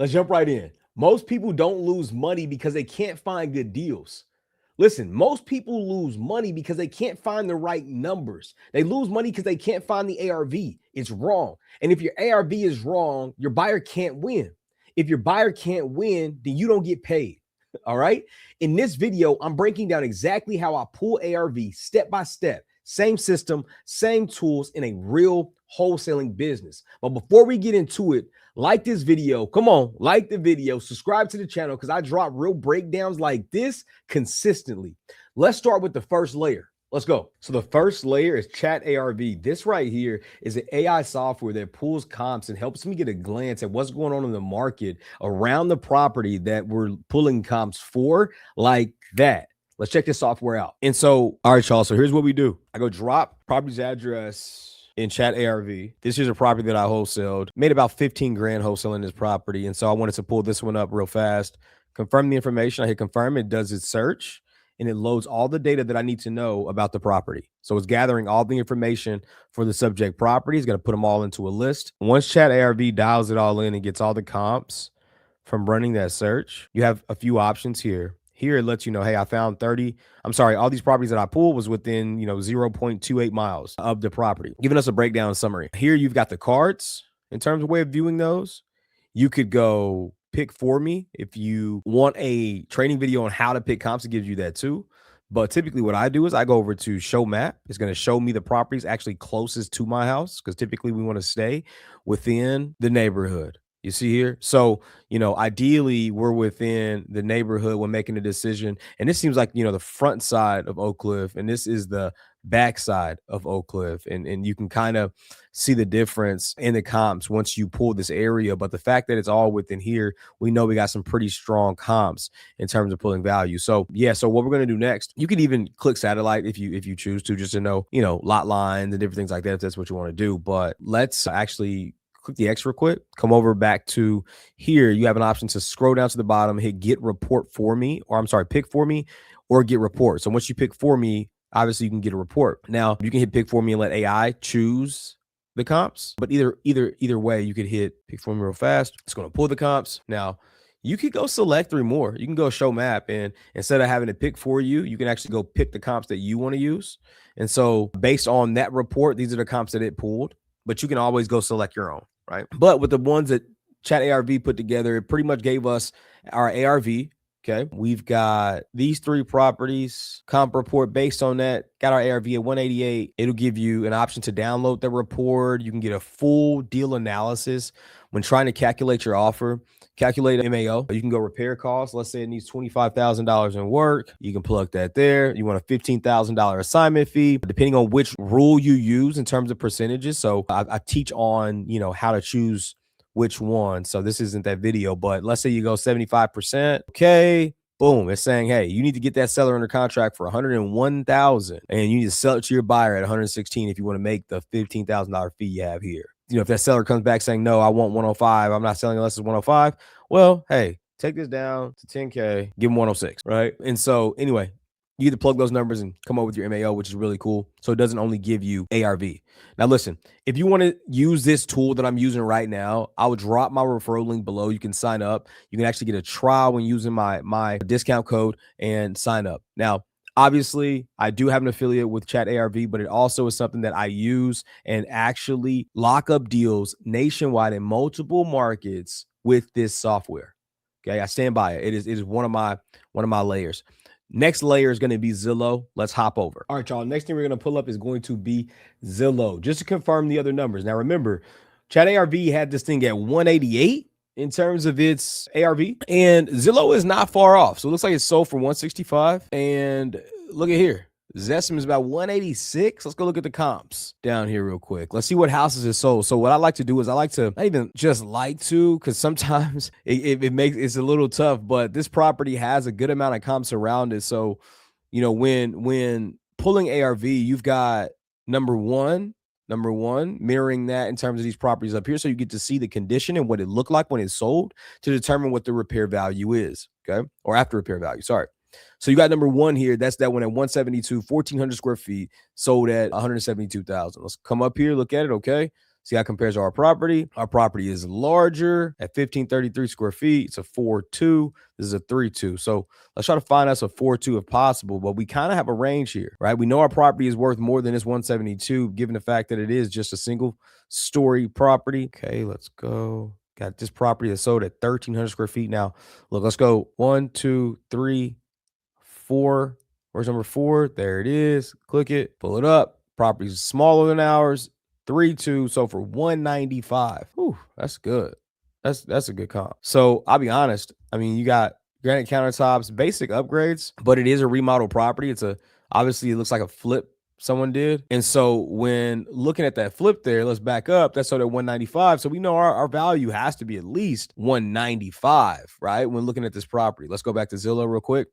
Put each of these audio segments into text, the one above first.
Let's jump right in. Most people don't lose money because they can't find good deals. Listen, most people lose money because they can't find the right numbers. They lose money because they can't find the ARV. It's wrong. And if your ARV is wrong, your buyer can't win. If your buyer can't win, then you don't get paid. All right. In this video, I'm breaking down exactly how I pull ARV step by step, same system, same tools in a real wholesaling business. But before we get into it, like this video. Come on, like the video, subscribe to the channel because I drop real breakdowns like this consistently. Let's start with the first layer. Let's go. So the first layer is Chat ARV. This right here is an AI software that pulls comps and helps me get a glance at what's going on in the market around the property that we're pulling comps for, like that. Let's check this software out. And so, all right, y'all. So here's what we do. I go drop property's address in Chat ARV. This is a property that I wholesaled. Made about 15 grand wholesaling this property. And so I wanted to pull this one up real fast. Confirm the information. I hit confirm. It does its search and it loads all the data that I need to know about the property. So it's gathering all the information for the subject property. It's going to put them all into a list. Once Chat ARV dials it all in and gets all the comps from running that search, you have a few options here. Here it lets you know, hey, I found all these properties that I pulled was within, 0.28 miles of the property, giving us a breakdown summary. Here you've got the cards in terms of way of viewing those. You could go pick for me if you want a training video on how to pick comps. It gives you that too. But typically what I do is I go over to show map. It's going to show me the properties actually closest to my house because typically we want to stay within the neighborhood. You see here? So, ideally we're within the neighborhood when making a decision. And this seems like, the front side of Oak Cliff, and this is the back side of Oak Cliff. And you can kind of see the difference in the comps once you pull this area. But the fact that it's all within here, we know we got some pretty strong comps in terms of pulling value. So yeah, so what we're going to do next, you could even click satellite if you choose to, just to know, lot lines and different things like that, if that's what you want to do. But let's actually click the X real quick, come over back to here. You have an option to scroll down to the bottom, hit get report for me, or pick for me or get report. So once you pick for me, obviously you can get a report. Now you can hit pick for me and let AI choose the comps, but either way, you could hit pick for me real fast. It's going to pull the comps. Now you could go select 3 more. You can go show map, and instead of having to pick for you, you can actually go pick the comps that you want to use. And so based on that report, these are the comps that it pulled, but you can always go select your own, right? But with the ones that Chat ARV put together, it pretty much gave us our ARV. Okay, we've got these 3 properties, comp report based on that, got our ARV at 188. It'll give you an option to download the report. You can get a full deal analysis when trying to calculate your offer. Calculate MAO. You can go repair costs. Let's say it needs $25,000 in work. You can plug that there. You want a $15,000 assignment fee, depending on which rule you use in terms of percentages. So I teach on, how to choose which one. So this isn't that video, but let's say you go 75%. Okay. Boom. It's saying, hey, you need to get that seller under contract for $101,000 and you need to sell it to your buyer at $116 if you want to make the $15,000 fee you have here. If that seller comes back saying, no, I want 105, I'm not selling unless it's 105. Well, hey, take this down to 10K, give them 106, right? And so anyway, you either plug those numbers and come up with your MAO, which is really cool. So it doesn't only give you ARV. Now, listen, if you want to use this tool that I'm using right now, I would drop my referral link below. You can sign up. You can actually get a trial when using my discount code and sign up. Now, obviously, I do have an affiliate with Chat ARV, but it also is something that I use and actually lock up deals nationwide in multiple markets with this software. Okay, I stand by it. It is one of my layers. Next layer is going to be Zillow. Let's hop over. All right, y'all. Next thing we're going to pull up is going to be Zillow, just to confirm the other numbers. Now, remember, Chat ARV had this thing at 188 in terms of its ARV, and Zillow is not far off. So it looks like it's sold for 165. And look at here. Zestim is about 186. Let's go look at the comps down here real quick. Let's see what houses is sold. So what I like to do is I like to, not even just like to, because sometimes it's a little tough, but this property has a good amount of comps around it. So, when pulling ARV, you've got number one, mirroring that in terms of these properties up here. So you get to see the condition and what it looked like when it's sold to determine what the repair value is. Okay. Or after repair value. Sorry. So you got number 1 here. That's that one at 172, 1,400 square feet, sold at 172,000. Let's come up here, look at it. Okay. See how it compares to our property? Our property is larger at 1,533 square feet. It's a 4.2. This is a 3.2. So let's try to find us a 4.2 if possible, but we kind of have a range here, right? We know our property is worth more than this 172, given the fact that it is just a single story property. Okay, let's go. Got this property that's sold at 1,300 square feet. Now, look, let's go 1, 2, 3, 4. Where's number 4? There it is. Click it, pull it up. Property's smaller than ours. 3.2. So for 195. Whew, that's good. That's a good comp. So I'll be honest. I mean, you got granite countertops, basic upgrades, but it is a remodel property. It's obviously it looks like a flip someone did. And so when looking at that flip there, let's back up. That's sold at 195. So we know our value has to be at least 195, right? When looking at this property. Let's go back to Zillow real quick.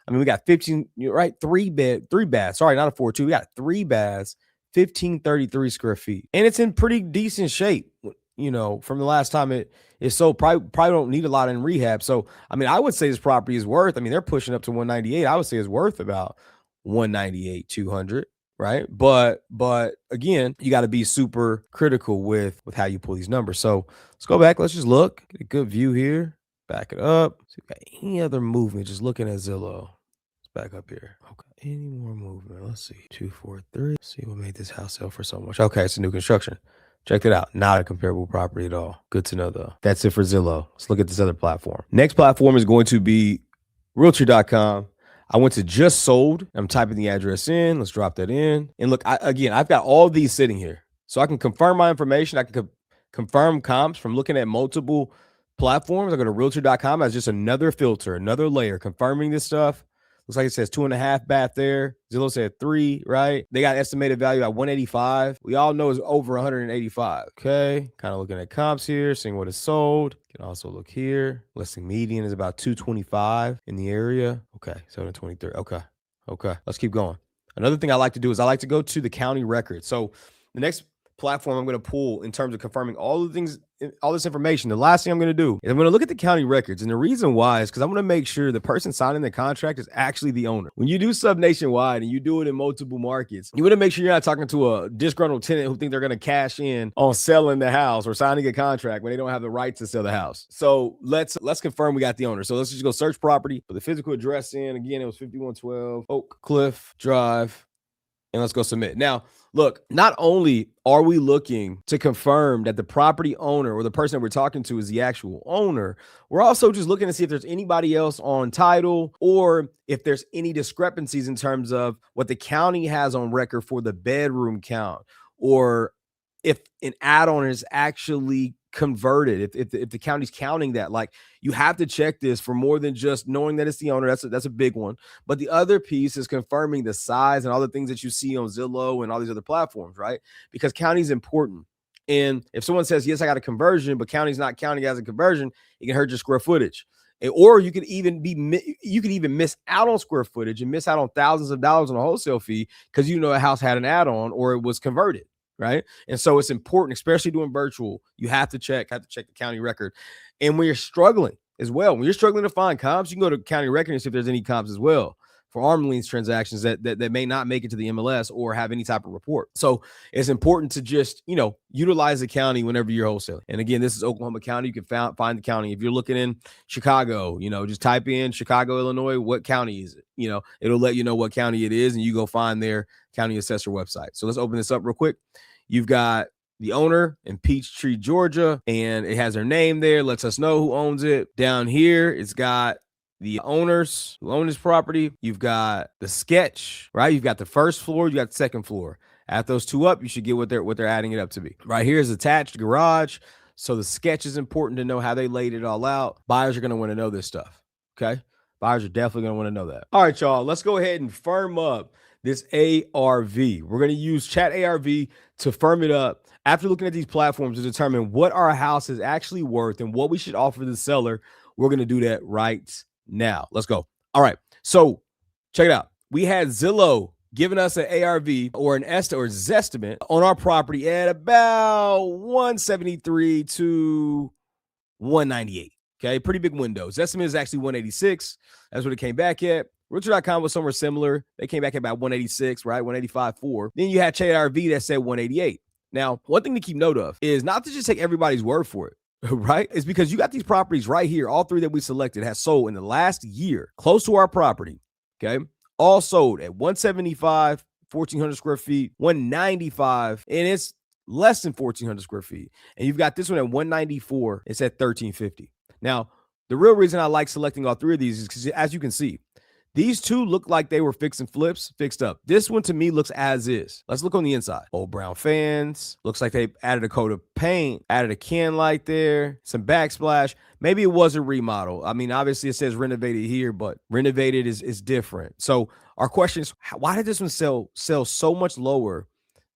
I mean, we got 15, right? Three baths. Sorry, not a 4.2. We got 3 baths, 1,533 square feet. And it's in pretty decent shape. From the last time it is sold, probably don't need a lot in rehab. So, I mean, I would say this property is worth, I mean, they're pushing up to 198. I would say it's worth about 198, 200, right? But again, you got to be super critical with how you pull these numbers. So let's go back. Let's just look, get a good view here. Back it up. See if we got any other movement, just looking at Zillow. Let's back up here. Okay. Any more movement? Let's see. 243. See what made this house sell for so much. Okay, it's a new construction. Check it out. Not a comparable property at all. Good to know, though. That's it for Zillow. Let's look at this other platform. Next platform is going to be Realtor.com. I went to just sold. I'm typing the address in. Let's drop that in. And look, I've got all these sitting here. So I can confirm my information. I can confirm comps from looking at multiple platforms. I go to Realtor.com as just another filter, another layer, confirming this stuff. Looks like it says 2.5 bath there. Zillow said 3, right? They got estimated value at 185. We all know it's over 185. Okay. Kind of looking at comps here, seeing what is sold. Can also look here. Listing median is about 225 in the area. Okay. 723. Okay. Let's keep going. Another thing I like to do is I like to go to the county record. So the next platform I'm going to pull in terms of confirming all the things, all this information, the last thing I'm going to do is I'm going to look at the county records. And the reason why is because I'm going to make sure the person signing the contract is actually the owner. When you do sub nationwide and you do it in multiple markets, you want to make sure you're not talking to a disgruntled tenant who think they're going to cash in on selling the house or signing a contract when they don't have the right to sell the house. So let's confirm we got the owner. So let's just go search property, put the physical address in. Again, it was 5112 Oak Cliff Drive. And let's go submit. Now, look, not only are we looking to confirm that the property owner or the person that we're talking to is the actual owner, we're also just looking to see if there's anybody else on title or if there's any discrepancies in terms of what the county has on record for the bedroom count, or if an add-on is actually converted, if the county's counting that. Like, you have to check this for more than just knowing that it's the owner. That's a big one. But the other piece is confirming the size and all the things that you see on Zillow and all these other platforms, right? Because county is important. And if someone says, yes, I got a conversion, but county's not counting as a conversion, it can hurt your square footage. Or you could even miss out on square footage and miss out on thousands of dollars on a wholesale fee because a house had an add-on or it was converted. Right. And so it's important, especially doing virtual, you have to check the county record. And when you're struggling as well, when you're struggling to find comps, you can go to county record and see if there's any comps as well for arm length transactions that may not make it to the MLS or have any type of report. So it's important to just, utilize the county whenever you're wholesaling. And again, this is Oklahoma County. You can find the county. If you're looking in Chicago, just type in Chicago, Illinois, what county is it? It'll let you know what county it is, and you go find their county assessor website. So let's open this up real quick. You've got the owner in Peachtree, Georgia, and it has their name there. Lets us know who owns it. Down here, it's got the owners who own this property. You've got the sketch, right? You've got the first floor. You got the second floor. Add those two up, you should get what they're adding it up to be. Right here is attached garage. So the sketch is important to know how they laid it all out. Buyers are going to want to know this stuff. Okay. Buyers are definitely going to want to know that. All right, y'all, let's go ahead and firm up this ARV. We're going to use Chat ARV to firm it up after looking at these platforms to determine what our house is actually worth and what we should offer the seller. We're going to do that right now. Let's go. All right. So check it out. We had Zillow giving us an ARV or an Zestimate on our property at about 173 to 198. Okay. Pretty big window. Zestimate is actually 186. That's what it came back at. Realtor.com was somewhere similar. They came back at about 186, right? 185.4. Then you had Chat ARV that said 188. Now, one thing to keep note of is not to just take everybody's word for it, right? It's because you got these properties right here. All three that we selected has sold in the last year close to our property. Okay. All sold at 175, 1,400 square feet, 195, and it's less than 1,400 square feet. And you've got this one at 194. It's at 1,350. Now, the real reason I like selecting all three of these is because, as you can see, these two look like they were fixed and flips, fixed up. This one to me looks as is. Let's look on the inside. Old brown fans. Looks like they added a coat of paint, added a can light there, some backsplash. Maybe it was a remodel. I mean, obviously it says renovated here, but renovated is different. So our question is, why did this one sell so much lower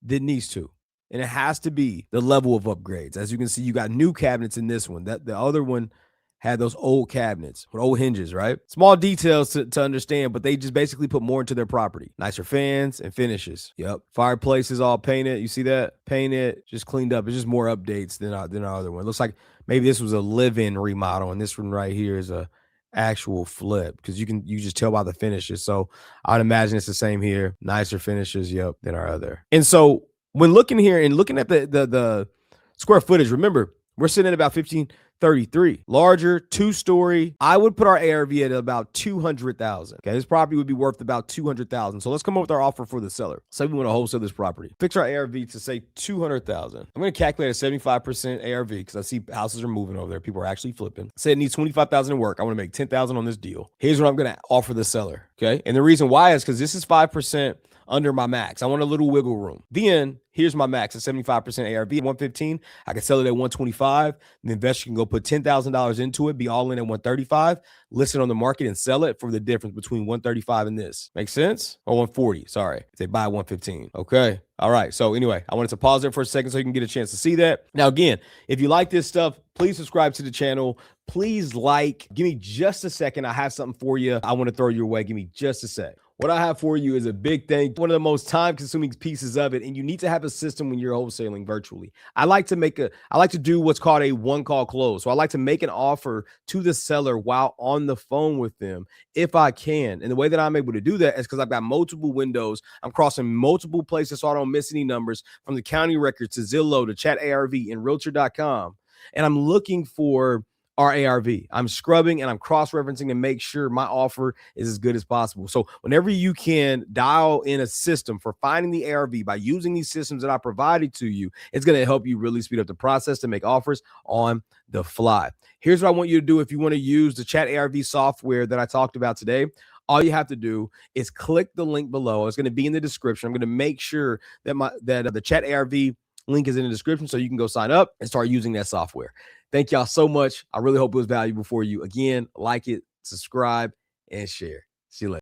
than these two? And it has to be the level of upgrades. As you can see, you got new cabinets in this one. That the other one had those old cabinets with old hinges, right? Small details to understand, but they just basically put more into their property. Nicer fans and finishes. Yep. Fireplace is all painted. You see that? Painted, just cleaned up. It's just more updates than our other one. It looks like maybe this was a live-in remodel, and this one right here is a actual flip, because you just tell by the finishes. So I would imagine it's the same here. Nicer finishes, yep, than our other. And so when looking here and looking at the square footage, remember, we're sitting at about 1,533. Larger, two-story. I would put our ARV at about 200,000. Okay, this property would be worth about 200,000. So let's come up with our offer for the seller. Say we want to wholesale this property. Fix our ARV to say 200,000. I'm going to calculate a 75% ARV because I see houses are moving over there. People are actually flipping. Say it needs 25,000 to work. I want to make 10,000 on this deal. Here's what I'm going to offer the seller. Okay, and the reason why is because this is 5% under my max. I want a little wiggle room. Then here's my max at 75% ARV, 115. I can sell it at 125. The investor can go put $10,000 into it, be all in at 135, list it on the market and sell it for the difference between 135 and this. Make sense? Or 140, sorry. If they buy 115. Okay. All right. So anyway, I wanted to pause there for a second so you can get a chance to see that. Now, again, if you like this stuff, please subscribe to the channel. Please like. Give me just a second. I have something for you I want to throw your way. Give me just a sec. What I have for you is a big thing, one of the most time-consuming pieces of it, and you need to have a system when you're wholesaling virtually. I like to do what's called a one-call close. So I like to make an offer to the seller while on the phone with them, if I can. And the way that I'm able to do that is because I've got multiple windows. I'm crossing multiple places so I don't miss any numbers, from the county records to Zillow to Chat ARV and Realtor.com. And I'm looking for our ARV. I'm scrubbing and I'm cross-referencing to make sure my offer is as good as possible. So whenever you can dial in a system for finding the ARV by using these systems that I provided to you, it's going to help you really speed up the process to make offers on the fly. Here's what I want you to do if you want to use the Chat ARV software that I talked about today. All you have to do is click the link below. It's going to be in the description. I'm going to make sure that the Chat ARV link is in the description so you can go sign up and start using that software. Thank y'all so much. I really hope it was valuable for you. Again, like it, subscribe, and share. See you later.